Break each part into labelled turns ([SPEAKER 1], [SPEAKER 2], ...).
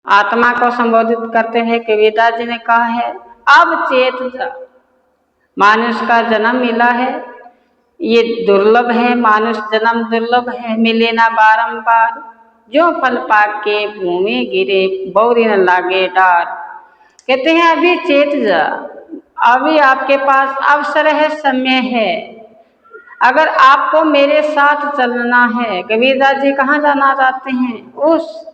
[SPEAKER 1] आत्मा को संबोधित करते हैं। कबीरदास जी ने कहा है अब चेत जा, मानुष का जन्म मिला है, ये दुर्लभ है, मानुष जन्म दुर्लभ है, मिले ना बारंबार, जो फल पाके के भूमि गिरे बौरी न लागे डार। कहते हैं अभी चेत जा, अभी आपके पास अवसर है, समय है, अगर आपको मेरे साथ चलना है। कबीरदास जी कहाँ जाना चाहते हैं? उस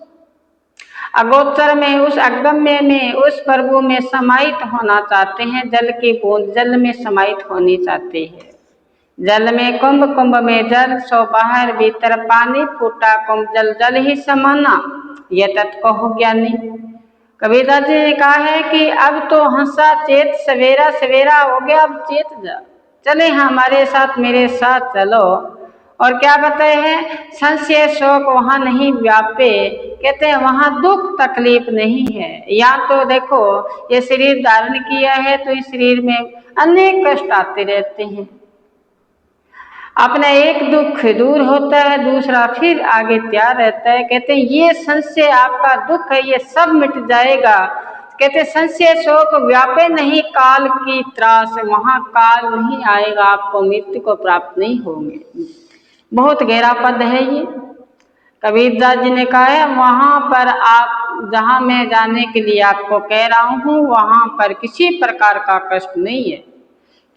[SPEAKER 1] अगोचर में, उस अगम्य में, उस प्रभु में समाहित होना चाहते हैं। जल की बूंद जल में समाहित होनी चाहते हैं। जल में कुंभ, कुंभ में जल, सो बाहर भीतर पानी, फूटा कुंभ जल जल ही समाना, यह तत् कहो ज्ञानी। कबीरदास जी ने कहा है कि अब तो हंसा चेत, सवेरा सवेरा हो गया, अब चेत जा, चले हमारे साथ, मेरे साथ चलो। और क्या बताए हैं? संशय शोक वहाँ नहीं व्यापे। कहते हैं वहाँ दुख तकलीफ नहीं है। या तो देखो ये शरीर धारण किया है तो इस शरीर में अनेक कष्ट आते रहते हैं। अपना एक दुख दूर होता है, दूसरा फिर आगे तैयार रहता है। कहते हैं ये संशय आपका दुख है, ये सब मिट जाएगा। कहते संशय शोक व्यापे नहीं काल की त्रास, वहाँ काल नहीं आएगा, आपको मृत्यु को प्राप्त नहीं होंगे। बहुत गहरा पद है ये। कबीरदास जी ने कहा है वहाँ पर आप जहाँ मैं जाने के लिए आपको कह रहा हूँ, वहाँ पर किसी प्रकार का कष्ट नहीं है,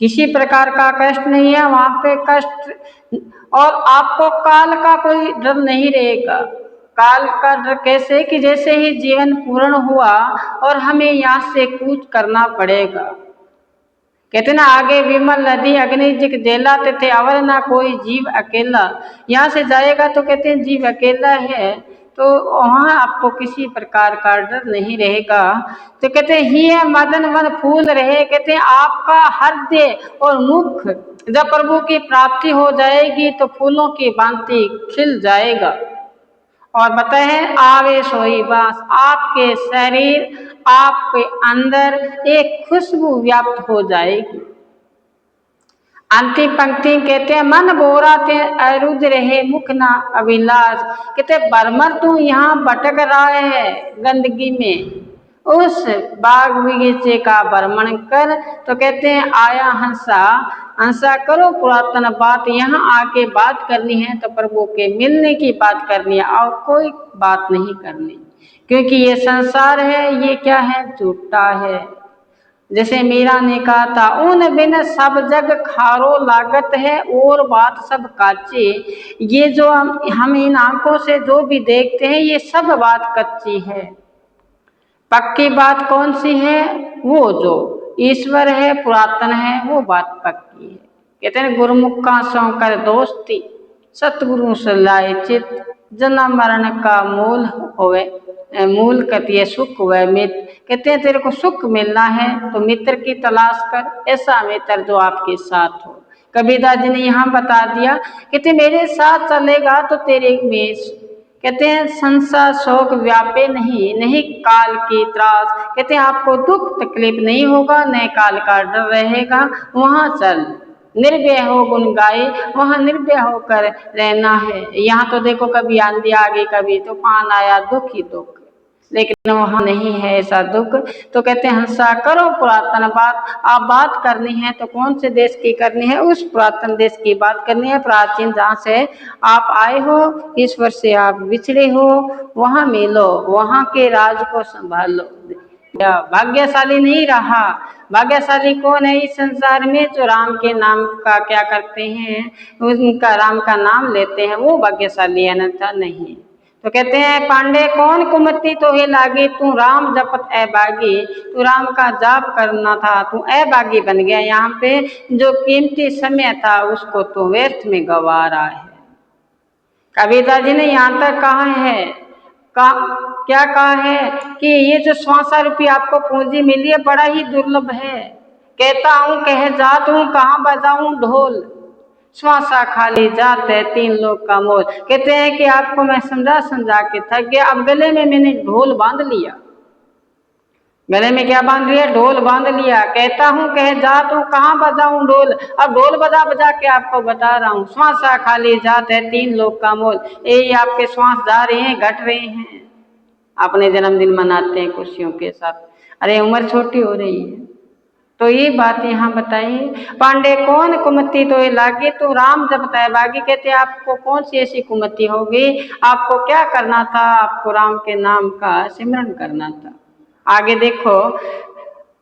[SPEAKER 1] किसी प्रकार का कष्ट नहीं है वहाँ पे कष्ट। और आपको काल का कोई डर नहीं रहेगा। काल का डर कैसे कि जैसे ही जीवन पूर्ण हुआ और हमें यहाँ से कूच करना पड़ेगा। कहते ना आगे विमल नदी अग्नि जिक देला थे अवर ना कोई जीव अकेला। यहाँ से जाएगा तो कहते हैं जीव अकेला है, तो वहाँ आपको किसी प्रकार का डर नहीं रहेगा। तो कहते हैं ही है मदन वन फूल रहे। कहते हैं आपका हृदय और मुख जब प्रभु की प्राप्ति हो जाएगी तो फूलों की भांति खिल जाएगा। और बताए हैं आवे सोई बास, आपके शरीर आपके अंदर एक खुशबू व्याप्त हो जाएगी। अंतिम पंक्ति कहते हैं मन बोरा ते अरुद रहे मुख ना अभिलाष। कहते बर्मर तू यहाँ भटक रहा है गंदगी में, उस बाग बगीचे का भ्रमण कर। तो कहते हैं आया हंसा, हंसा करो पुरातन बात, यहाँ आके बात करनी है तो प्रभु के मिलने की बात करनी है और कोई बात नहीं करनी। क्योंकि ये संसार है, ये क्या है? झूठा है। जैसे मीरा ने कहा था उन बिन सब जग खारो लागत है और बात सब काची। ये जो हम इन आंखों से जो भी देखते हैं ये सब बात कच्ची है। पक्की बात कौन सी है? वो जो ईश्वर है, पुरातन है, वो बात पक्की है। कहते हैं गुरुमुख का सौ कर दोस्ती, सतगुरु से लाए चित, जन्म मरण का मूल होवे मूल कतिय सुख हुए मित्र। कहते हैं तेरे को सुख मिलना है तो मित्र की तलाश कर, ऐसा मित्र जो आपके साथ हो। कबीरदास जी ने यहाँ बता दिया, कहते मेरे साथ चलेगा तो तेरे में कहते हैं संसार शोक व्यापे नहीं, नहीं काल की त्रास। कहते हैं आपको दुख तकलीफ नहीं होगा, न काल का डर रहेगा। वहाँ चल निर्भय हो गुण गाए, वहाँ निर्भय होकर रहना है। यहाँ तो देखो कभी आंधी आ गई, कभी तूफान आया, दुख ही दुख, लेकिन वहाँ नहीं है ऐसा दुख। तो कहते हैं हंसा करो पुरातन बात। आप बात करनी है तो कौन से देश की करनी है? उस पुरातन देश की बात करनी है, प्राचीन जहाँ से आप आए हो, ईश्वर से आप बिछड़े हो, वहाँ मिलो, वहाँ के राज को संभालो। भाग्यशाली नहीं रहा। भाग्यशाली कौन है इस संसार में? जो राम के नाम का क्या करते हैं, उनका राम का नाम लेते हैं, वो भाग्यशाली है, अन्यथा नहीं। तो कहते हैं पांडे कौन कुमति तो हे लागी, तू राम जपत अभागी। तू राम का जाप करना था, तू अभागी बन गया। यहाँ पे जो कीमती समय था उसको तो व्यर्थ में गंवा रहा है। कबीरदास जी ने यहाँ तक कहा है, क्या कहा है कि ये जो श्वासा रूपी आपको पूंजी मिली है बड़ा ही दुर्लभ है। कहता हूँ कह जात हूँ कहाँ बजाऊं ढोल, श्वासा खाली जात है तीन लोग का मोल। कहते हैं कि आपको मैं समझा के थक गया, अब गले में मैंने ढोल बांध लिया। गले में क्या बांध लिया? ढोल बांध लिया। कहता हूँ कह जात हूँ कहाँ बजाऊं ढोल, अब ढोल बजा बजा के आपको बता रहा हूँ श्वासा खाली जात है तीन लोग का मोल। यही आपके श्वास जा रहे हैं, घट रहे हैं। अपने जन्मदिन मनाते हैं खुशियों के साथ। अरे उम्र छोटी हो रही है। तो ये बात यहाँ बताई, पांडे कौन कुमति तो ये लागी, तो राम जब तय बागी। कहते आपको कौन सी ऐसी कुमति होगी, आपको क्या करना था, आपको राम के नाम का सिमरन करना था। आगे देखो,